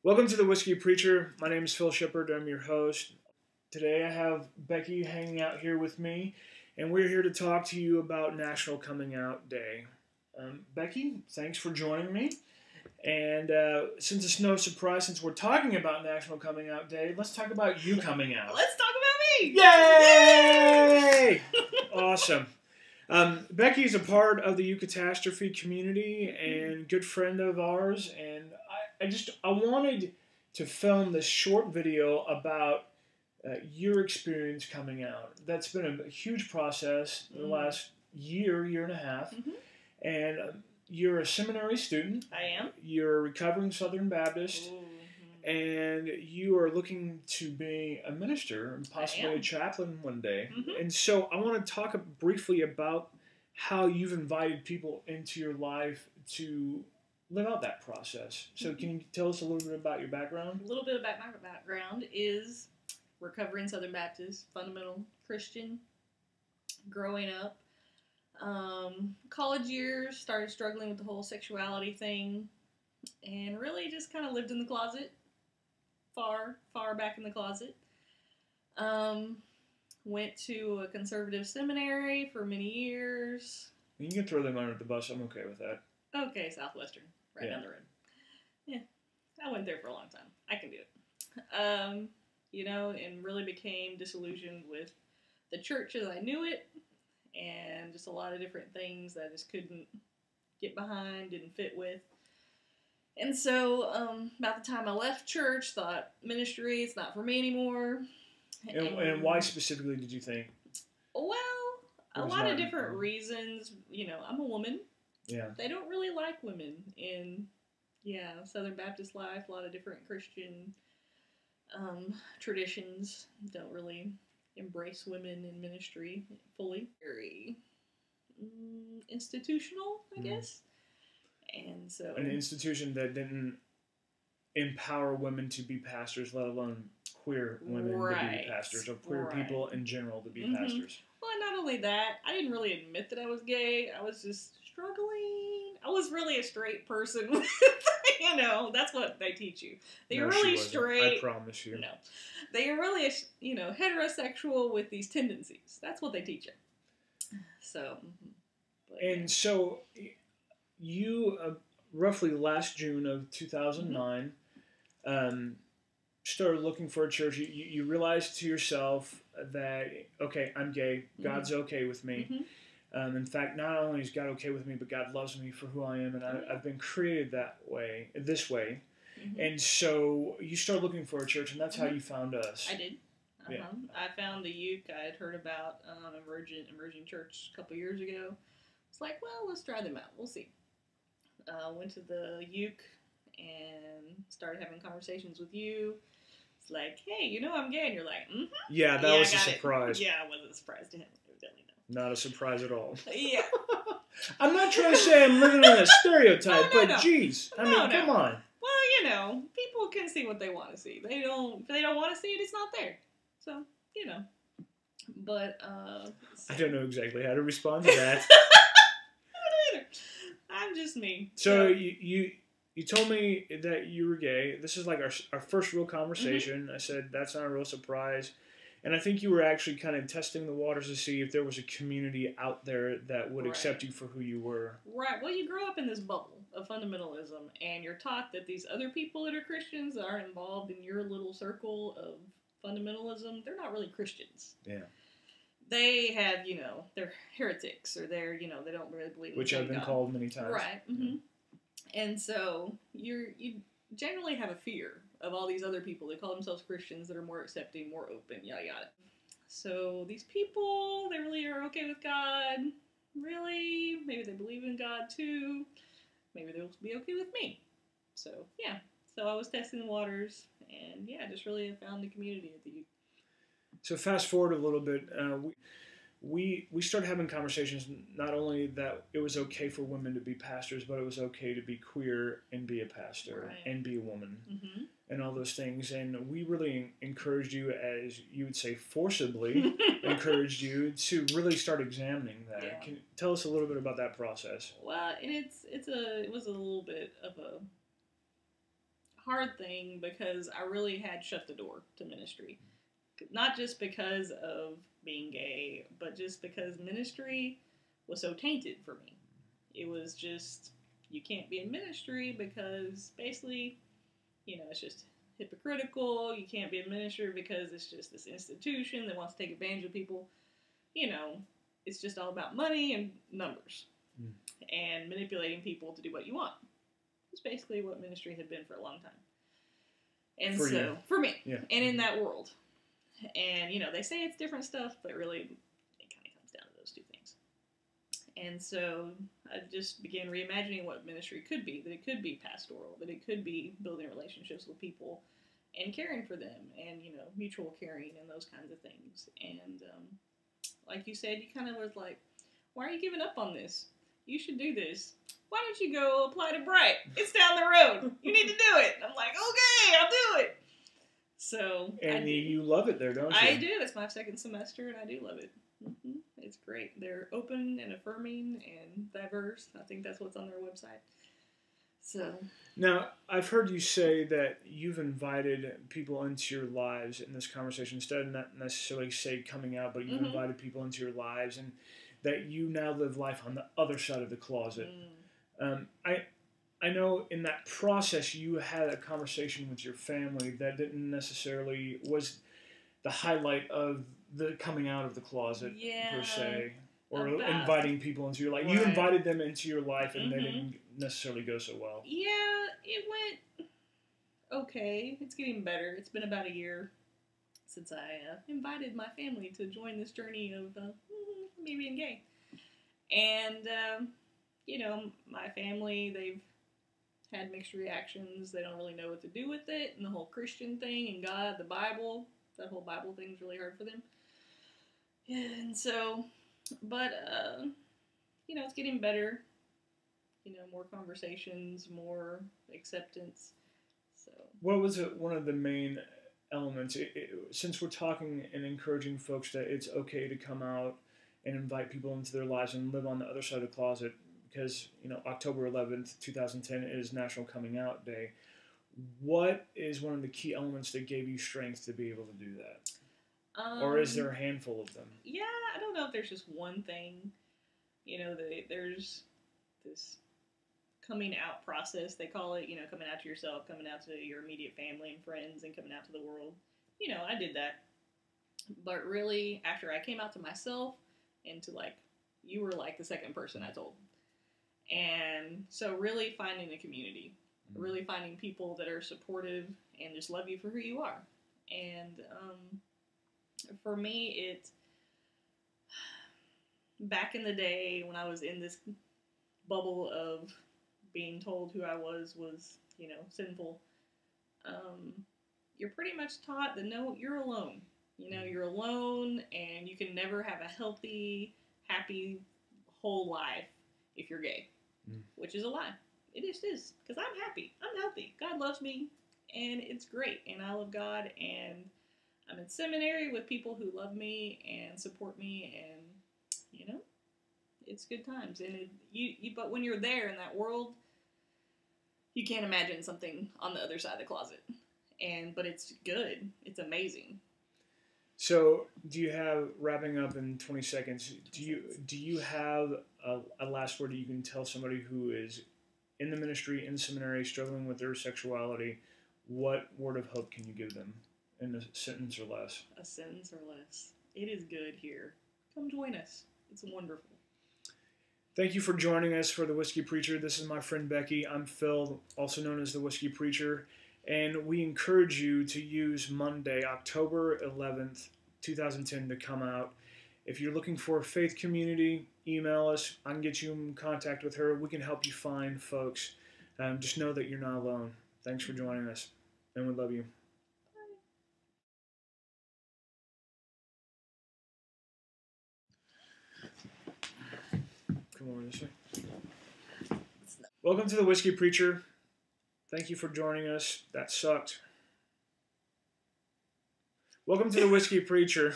Welcome to the Whiskey Preacher. My name is Phil Shepard. I'm your host. Today I have Becky hanging out here with me, and we're here to talk to you about National Coming Out Day. Becky, thanks for joining me. And since it's no surprise, since we're talking about National Coming Out Day, let's talk about you coming out. Let's talk about me! Yay! Awesome. Becky is a part of the Eucatastrophe community and good friend of ours, and I wanted to film this short video about your experience coming out. That's been a huge process in the last year and a half, and you're a seminary student. I am. You're a recovering Southern Baptist, and you are looking to be a minister and possibly a chaplain one day. And so I want to talk briefly about how you've invited people into your life to live out that process. So can you tell us a little bit about your background? A little bit about my background is recovering Southern Baptist, fundamental Christian, growing up. College years, started struggling with the whole sexuality thing, and really just kind of lived in the closet, far back in the closet. Went to a conservative seminary for many years. You can throw them under the bus. I'm okay with that. Okay, Southwestern, down the road. Yeah, I went there for a long time. I can do it. And really became disillusioned with the church as I knew it, and just a lot of different things that I just couldn't get behind, didn't fit with. And so, about the time I left church, thought ministry, it's not for me anymore. And why specifically did you think? Well, a lot of different reasons. I'm a woman. Yeah. They don't really like women in, Southern Baptist life. A lot of different Christian traditions don't really embrace women in ministry fully. Very institutional, I guess. And so an institution that didn't empower women to be pastors, let alone queer women to be pastors, or queer people in general to be pastors. Well, not only that, I didn't really admit that I was gay. I was just struggling. I was really a straight person. That's what they teach you. They're really straight. I promise you. No. They are really, heterosexual with these tendencies. That's what they teach you. So. So, you, roughly last June of 2009, started looking for a church. You realized to yourself that, okay, I'm gay. God's okay with me. In fact, not only is God okay with me, but God loves me for who I am, and I've been created this way. And so you started looking for a church, and that's how you found us. I did. Yeah. I found the Euc. I had heard about emerging church a couple years ago. It's like, well, let's try them out. We'll see. Went to the Euc and started having conversations with you. It's like, hey, I'm gay, and you're like, Yeah, that was a surprise. Yeah, it wasn't a surprise to him. Evidently no. Not a surprise at all. Yeah. I'm not trying to say I'm living in a stereotype, but geez, come on. Well, people can see what they want to see. If they don't want to see it, it's not there. So, But, I don't know exactly how to respond to that. I don't either. I'm just me. So you told me that you were gay. This is like our first real conversation. I said, that's not a real surprise. And I think you were actually kind of testing the waters to see if there was a community out there that would accept you for who you were. Right. Well, you grow up in this bubble of fundamentalism, and you're taught that these other people that are Christians that aren't involved in your little circle of fundamentalism, they're not really Christians. Yeah. They have, they're heretics, or they're, they don't really believe in Which I've been called many times. Right. And so you generally have a fear of all these other people. They call themselves Christians that are more accepting, more open, yada yada. So these people, they really are okay with God. Really? Maybe they believe in God too. Maybe they'll be okay with me. So, yeah. So I was testing the waters, and just really found the community at the youth. So fast forward a little bit, we started having conversations, not only that it was okay for women to be pastors, but it was okay to be queer and be a pastor and be a woman and all those things. And we really encouraged you, as you would say, forcibly encouraged you to really start examining that. Yeah. Can you tell us a little bit about that process? Well, and it was a little bit of a hard thing because I really had shut the door to ministry. Not just because of being gay, but just because ministry was so tainted for me. It was just, you can't be in ministry because basically, it's just hypocritical. You can't be in ministry because it's just this institution that wants to take advantage of people. It's just all about money and numbers and manipulating people to do what you want. It's basically what ministry had been for a long time. And for me, yeah. And in that world. And, they say it's different stuff, but really it kind of comes down to those two things. And so I just began reimagining what ministry could be, that it could be pastoral, that it could be building relationships with people and caring for them and, mutual caring and those kinds of things. And like you said, you kind of was like, why are you giving up on this? You should do this. Why don't you go apply to Bright? It's down the road. You need to do it. And I'm like, okay, I'll do it. So and you love it there, don't you? I do. It's my second semester, and I do love it. Mm-hmm. It's great. They're open and affirming and diverse. I think that's what's on their website. So now, I've heard you say that you've invited people into your lives in this conversation instead of not necessarily say coming out, but you've invited people into your lives, and that you now live life on the other side of the closet. I know in that process you had a conversation with your family that didn't necessarily was the highlight of the coming out of the closet per se, or inviting people into your life. Right. You invited them into your life and they didn't necessarily go so well. Yeah, it went okay. It's getting better. It's been about a year since I invited my family to join this journey of me being gay. And, my family, they've had mixed reactions. They don't really know what to do with it. And the whole Christian thing and God, the Bible, that whole Bible thing is really hard for them. And so, but, it's getting better. More conversations, more acceptance. So, what was one of the main elements? Since we're talking and encouraging folks that it's okay to come out and invite people into their lives and live on the other side of the closet, because October 11th, 2010 is National Coming Out Day. What is one of the key elements that gave you strength to be able to do that? Or is there a handful of them? Yeah, I don't know if there's just one thing. There's this coming out process, they call it, coming out to yourself, coming out to your immediate family and friends, and coming out to the world. I did that. But really, after I came out to myself, and to you were the second person I told. And so really finding a community, really finding people that are supportive and just love you for who you are. And for me, back in the day when I was in this bubble of being told who I was sinful, you're pretty much taught that no, you're alone. You're alone and you can never have a healthy, happy, whole life if you're gay. Which is a lie. It just is. Because I'm happy. I'm healthy. God loves me. And it's great. And I love God. And I'm in seminary with people who love me and support me. And, it's good times. And but when you're there in that world, you can't imagine something on the other side of the closet. But it's good. It's amazing. So, do you have, wrapping up in 20 seconds, do you have a last word that you can tell somebody who is in the ministry, in seminary, struggling with their sexuality? What word of hope can you give them in a sentence or less? A sentence or less. It is good here. Come join us. It's wonderful. Thank you for joining us for The Whiskey Preacher. This is my friend Becky. I'm Phil, also known as The Whiskey Preacher. And we encourage you to use Monday, October 11th, 2010 to come out. If you're looking for a faith community, email us. I can get you in contact with her. We can help you find folks. Just know that you're not alone. Thanks for joining us, and we love you. Come over this way. Welcome to The Whiskey Preacher. Thank you for joining us. That sucked. Welcome to The Whiskey Preacher.